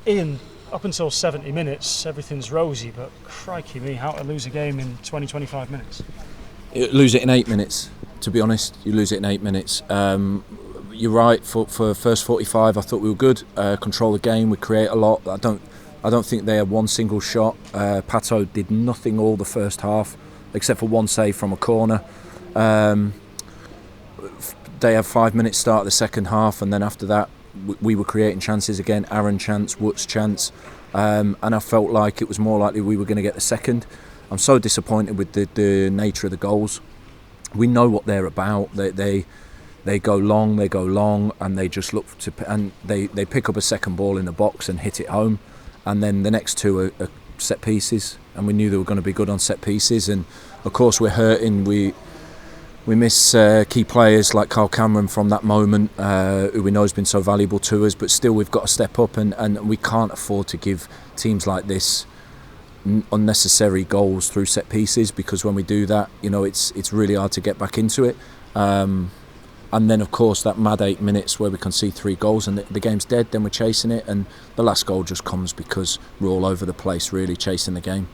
Ian, up until 70 minutes, everything's rosy, but crikey me, how to lose a game in 20, 25 minutes? You lose it in 8 minutes, to be honest. You lose it in 8 minutes. You're right, for first 45 I thought we were good, control the game, we create a lot. I don't think they had one single shot. Pato did nothing all the first half, except for one save from a corner. They had 5 minutes start of the second half, and then after that we were creating chances again. Aaron chance, Woot's chance, and I felt like it was more likely we were going to get the second. I'm so disappointed with the nature of the goals. We know what they're about. They go long, and they just look to, and they pick up a second ball in the box and hit it home, and then the next two are set pieces, and we knew they were going to be good on set pieces. And of course we're hurting. We miss key players like Kyle Cameron from that moment, who we know has been so valuable to us, but still we've got to step up, and we can't afford to give teams like this unnecessary goals through set pieces, because when we do that, it's really hard to get back into it. And then of course that mad 8 minutes where we concede 3 goals and the game's dead, then we're chasing it, and the last goal just comes because we're all over the place really chasing the game.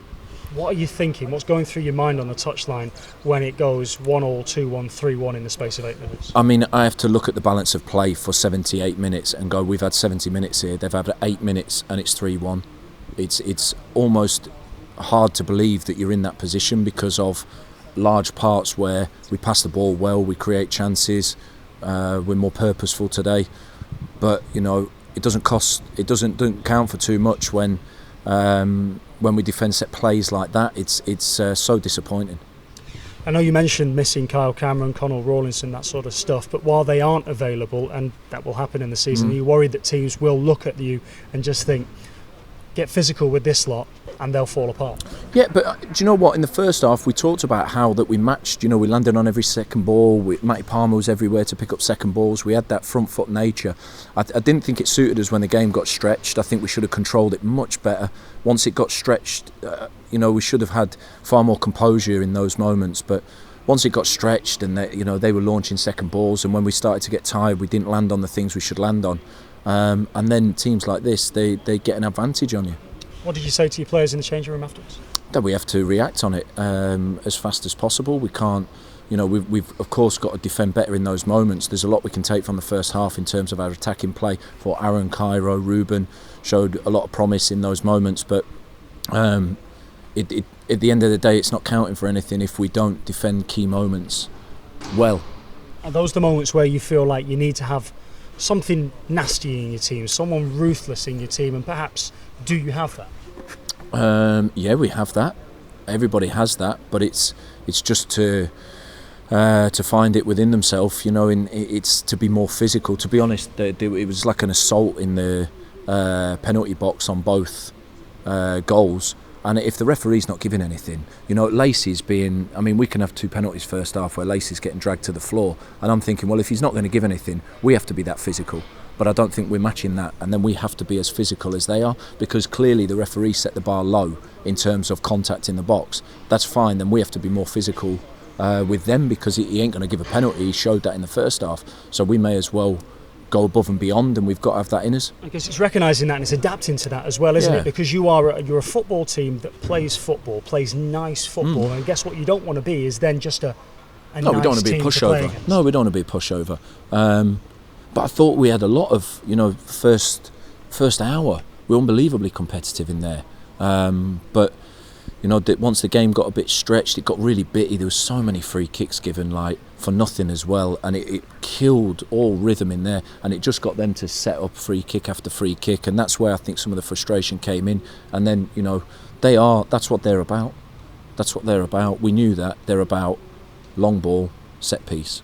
What are you thinking? What's going through your mind on the touchline when it goes 1-1, 2-1, 3-1 in the space of 8 minutes? I mean, I have to look at the balance of play for 78 minutes and go, we've had 70 minutes here, they've had 8 minutes and it's 3-1. It's almost hard to believe that you're in that position because of large parts where we pass the ball well, we create chances, we're more purposeful today, but it doesn't count for too much when we defend set plays like that. It's so disappointing. I know you mentioned missing Kyle Cameron, Connell Rawlinson, that sort of stuff, but while they aren't available, and that will happen in the season, are you worried that teams will look at you and just think, get physical with this lot, and they'll fall apart? Yeah, but do you know what? In the first half, we talked about how that we matched. We landed on every second ball. Matty Palmer was everywhere to pick up second balls. We had that front foot nature. I didn't think it suited us when the game got stretched. I think we should have controlled it much better. Once it got stretched, we should have had far more composure in those moments. But once it got stretched and they were launching second balls, and when we started to get tired, we didn't land on the things we should land on. And then teams like this, they get an advantage on you. What did you say to your players in the changing room afterwards? That we have to react on it as fast as possible. We can't, we've of course got to defend better in those moments. There's a lot we can take from the first half in terms of our attacking play. For Aaron, Cairo, Ruben showed a lot of promise in those moments, but at the end of the day, it's not counting for anything if we don't defend key moments well. Are those the moments where you feel like you need to have something nasty in your team, someone ruthless in your team, and perhaps do you have that? Yeah, we have that. Everybody has that, but it's just to find it within themselves. It's to be more physical. To be honest, it was like an assault in the penalty box on both goals. And if the referee's not giving anything, Lacey's being... I mean, we can have 2 penalties first half where Lacey's getting dragged to the floor. And I'm thinking, well, if he's not going to give anything, we have to be that physical. But I don't think we're matching that. And then we have to be as physical as they are, because clearly the referee set the bar low in terms of contact in the box. That's fine. Then we have to be more physical with them, because he ain't going to give a penalty. He showed that in the first half. So we may as well go above and beyond, and we've got to have that in us. I guess it's recognising that and it's adapting to that as well, isn't it? Because you're a football team that plays football, plays nice football, and I guess what you don't want to be is then just a nice we don't want to be a pushover. No, we don't want to be a pushover. But I thought we had a lot of, first hour, we're unbelievably competitive in there. But once the game got a bit stretched, it got really bitty. There was so many free kicks given, like, for nothing as well, and it killed all rhythm in there, and it just got them to set up free kick after free kick, and that's where I think some of the frustration came in. And then, that's what they're about. That's what they're about. We knew that. They're about long ball, set piece.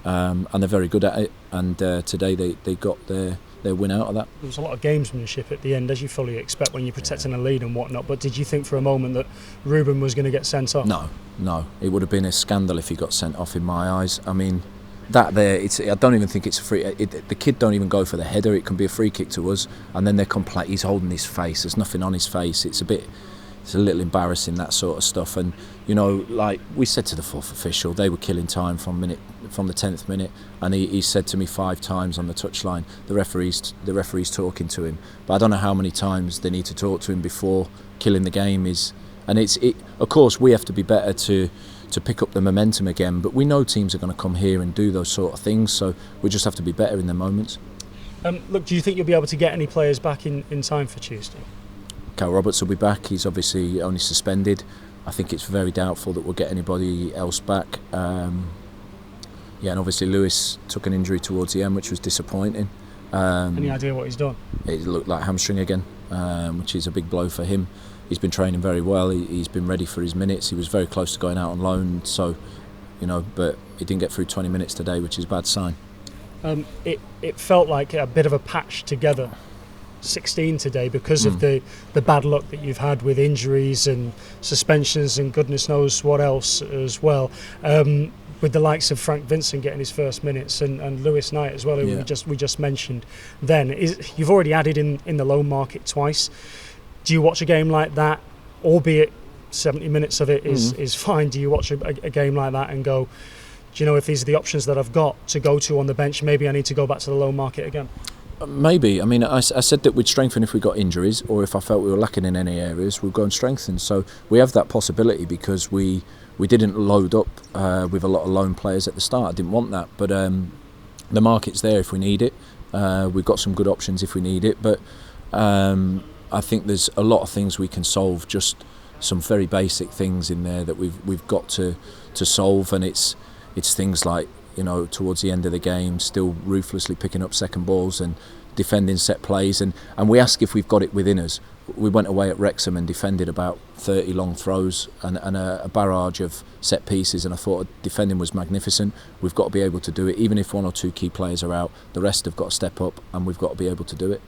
And they're very good at it, and today they got their win out of that. There was a lot of gamesmanship at the end, as you fully expect when you're protecting a lead and whatnot, but did you think for a moment that Ruben was going to get sent off? No, it would have been a scandal if he got sent off in my eyes. I mean, I don't even think it's a free... the kid don't even go for the header. It can be a free kick to us, and then they're he's holding his face, there's nothing on his face. It's a little embarrassing, that sort of stuff. And like we said to the fourth official, they were killing time from from the 10th minute, and he said to me 5 times on the touchline, the referee's talking to him. But I don't know how many times they need to talk to him before killing the game is. And of course we have to be better to pick up the momentum again, but we know teams are going to come here and do those sort of things, so we just have to be better in their moments. Look, do you think you'll be able to get any players back in time for Tuesday? Cal Roberts will be back. He's obviously only suspended. I think it's very doubtful that we'll get anybody else back. And obviously Lewis took an injury towards the end, which was disappointing. Any idea what he's done? It looked like hamstring again, which is a big blow for him. He's been training very well. He's been ready for his minutes. He was very close to going out on loan, so but he didn't get through 20 minutes today, which is a bad sign. It felt like a bit of a patch together 16 today because of the bad luck that you've had with injuries and suspensions and goodness knows what else as well. With the likes of Frank Vincent getting his first minutes and Lewis Knight as well, who we just mentioned. Then you've already added in the loan market twice. Do you watch a game like that, albeit 70 minutes of it is fine? Do you watch a game like that and go, do you know, if these are the options that I've got to go to on the bench, maybe I need to go back to the loan market again? Maybe. I mean, I said that we'd strengthen if we got injuries, or if I felt we were lacking in any areas, we'd go and strengthen. So we have that possibility because we didn't load up with a lot of loan players at the start. I didn't want that, but the market's there if we need it. We've got some good options if we need it, but I think there's a lot of things we can solve. Just some very basic things in there that we've got to solve, and it's things like, towards the end of the game, still ruthlessly picking up second balls and defending set plays, and we ask if we've got it within us. We went away at Wrexham and defended about 30 long throws and a barrage of set pieces, and I thought defending was magnificent. We've got to be able to do it. Even if 1 or 2 key players are out, the rest have got to step up, and we've got to be able to do it.